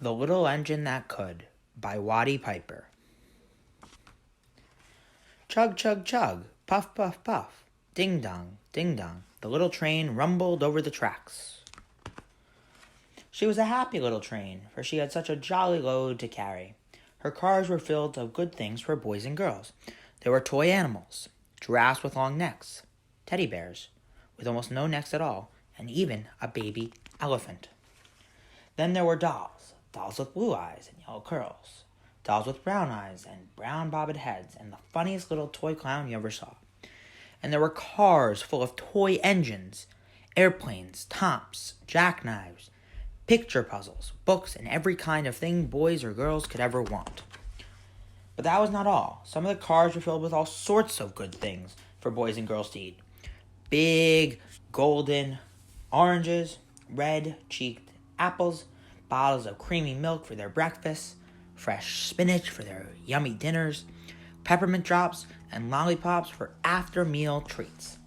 The Little Engine That Could by Watty Piper. Chug, chug, chug, puff, puff, puff, ding dong, the little train rumbled over the tracks. She was a happy little train, for she had such a jolly load to carry. Her cars were filled of good things for boys and girls. There were toy animals, giraffes with long necks, teddy bears with almost no necks at all, and even a baby elephant. Then there were dolls with blue eyes and yellow curls, dolls with brown eyes and brown bobbed heads, and the funniest little toy clown you ever saw. And there were cars full of toy engines, airplanes, tops, jackknives, picture puzzles, books, and every kind of thing boys or girls could ever want. But that was not all. Some of the cars were filled with all sorts of good things for boys and girls to eat. Big, golden oranges, red-cheeked apples, bottles of creamy milk for their breakfasts, fresh spinach for their yummy dinners, peppermint drops, and lollipops for after-meal treats.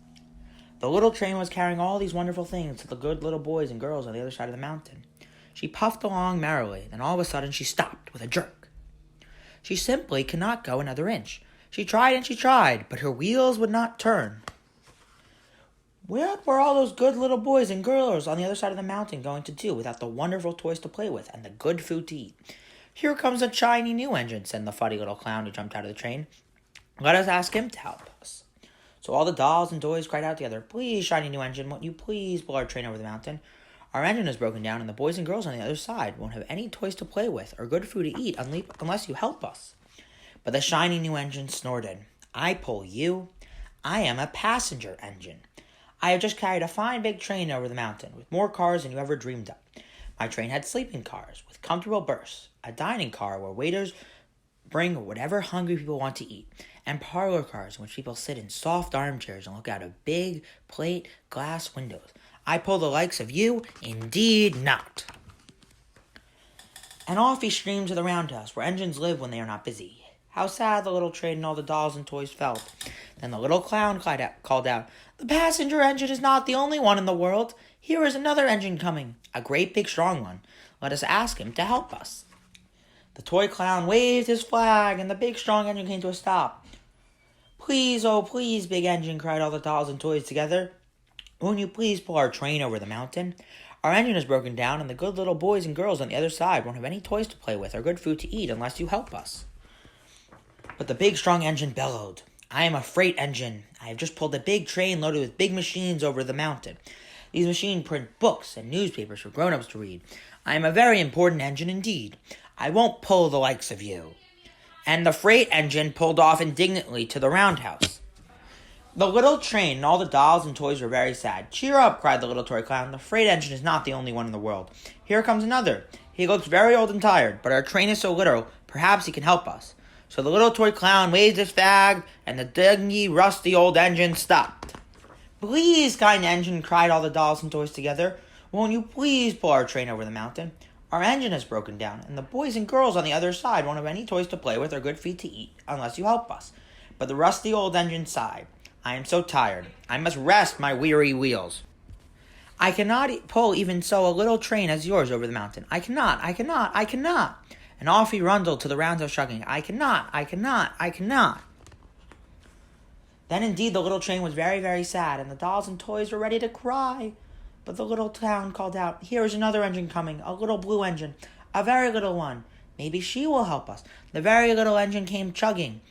The little train was carrying all these wonderful things to the good little boys and girls on the other side of the mountain. She puffed along merrily, then all of a sudden she stopped with a jerk. She simply could not go another inch. She tried and she tried, but her wheels would not turn. What were all those good little boys and girls on the other side of the mountain going to do without the wonderful toys to play with and the good food to eat? Here comes a shiny new engine, said the funny little clown who jumped out of the train. Let us ask him to help us. So all the dolls and toys cried out together, Please, shiny new engine, won't you please pull our train over the mountain? Our engine is broken down, and the boys and girls on the other side won't have any toys to play with or good food to eat unless you help us. But the shiny new engine snorted, I pull you. I am a passenger engine. I have just carried a fine big train over the mountain with more cars than you ever dreamed of. My train had sleeping cars with comfortable berths, a dining car where waiters bring whatever hungry people want to eat, and parlor cars in which people sit in soft armchairs and look out of big plate glass windows. I pull the likes of you? Indeed not. And off he streamed to the roundhouse, where engines live when they are not busy. How sad the little train and all the dolls and toys felt. Then the little clown called out, The passenger engine is not the only one in the world. Here is another engine coming, a great big strong one. Let us ask him to help us. The toy clown waved his flag, and the big strong engine came to a stop. Please, oh please, big engine, cried all the dolls and toys together. Won't you please pull our train over the mountain? Our engine is broken down, and the good little boys and girls on the other side won't have any toys to play with or good food to eat unless you help us. But the big strong engine bellowed, I am a freight engine. I have just pulled a big train loaded with big machines over the mountain. These machines print books and newspapers for grown-ups to read. I am a very important engine indeed. I won't pull the likes of you. And the freight engine pulled off indignantly to the roundhouse. The little train and all the dolls and toys were very sad. Cheer up, cried the little toy clown. The freight engine is not the only one in the world. Here comes another. He looks very old and tired, but our train is so little, perhaps he can help us. So the little toy clown waved his flag, and the dingy, rusty old engine stopped. Please, kind engine, cried all the dolls and toys together. Won't you please pull our train over the mountain? Our engine has broken down, and the boys and girls on the other side won't have any toys to play with or good feed to eat unless you help us. But the rusty old engine sighed. I am so tired. I must rest my weary wheels. I cannot pull even so a little train as yours over the mountain. I cannot. And off he rundled to the roundhouse shrieking, I cannot. Then indeed the little train was very, very sad, and the dolls and toys were ready to cry. But the little clown called out, Here is another engine coming, a little blue engine, a very little one. Maybe she will help us. The very little engine came chugging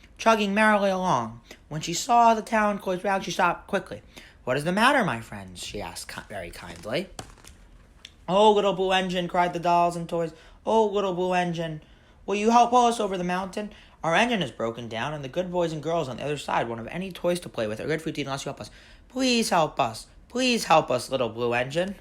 merrily along. When she saw the town close round, she stopped quickly. What is the matter, my friends? She asked very kindly. Oh, little blue engine, cried the dolls and toys. Oh, little blue engine, will you help pull us over the mountain? Our engine is broken down, and the good boys and girls on the other side won't have any toys to play with or good food to eat unless you help us. Please help us. Please help us, little blue engine.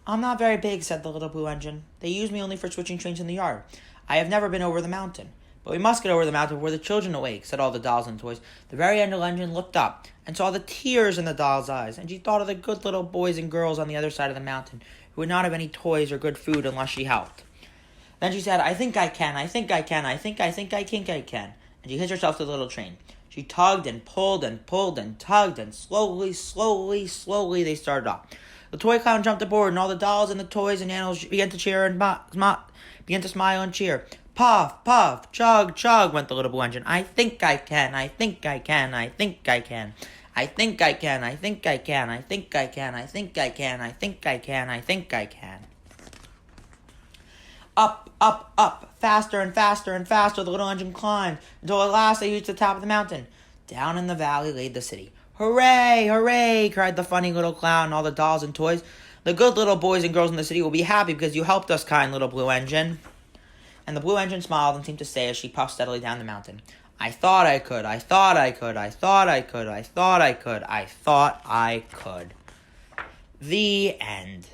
I'm not very big, said the little blue engine. They use me only for switching trains in the yard. I have never been over the mountain. But we must get over the mountain before the children awake, said all the dolls and toys. The very little engine looked up and saw the tears in the doll's eyes, and she thought of the good little boys and girls on the other side of the mountain who would not have any toys or good food unless she helped. Then she said, I think I can. And she hitched herself to the little train. She tugged and pulled and tugged, and slowly they started off. The toy clown jumped aboard, and all the dolls and the toys and animals began to cheer and began to smile and cheer. Puff, puff, chug, chug, went the little blue engine. I think I can, I think I can, I think I can. I think I can, I think I can, I think I can, I think I can, I think I can, I think I can. Up, up, up, faster and faster and faster the little engine climbed, until at last they reached the top of the mountain. Down in the valley lay the city. Hooray, hooray, cried the funny little clown and all the dolls and toys. The good little boys and girls in the city will be happy because you helped us, kind little blue engine. And the blue engine smiled and seemed to say as she puffed steadily down the mountain, I thought I could, I thought I could, I thought I could, I thought I could, I thought I could. The end.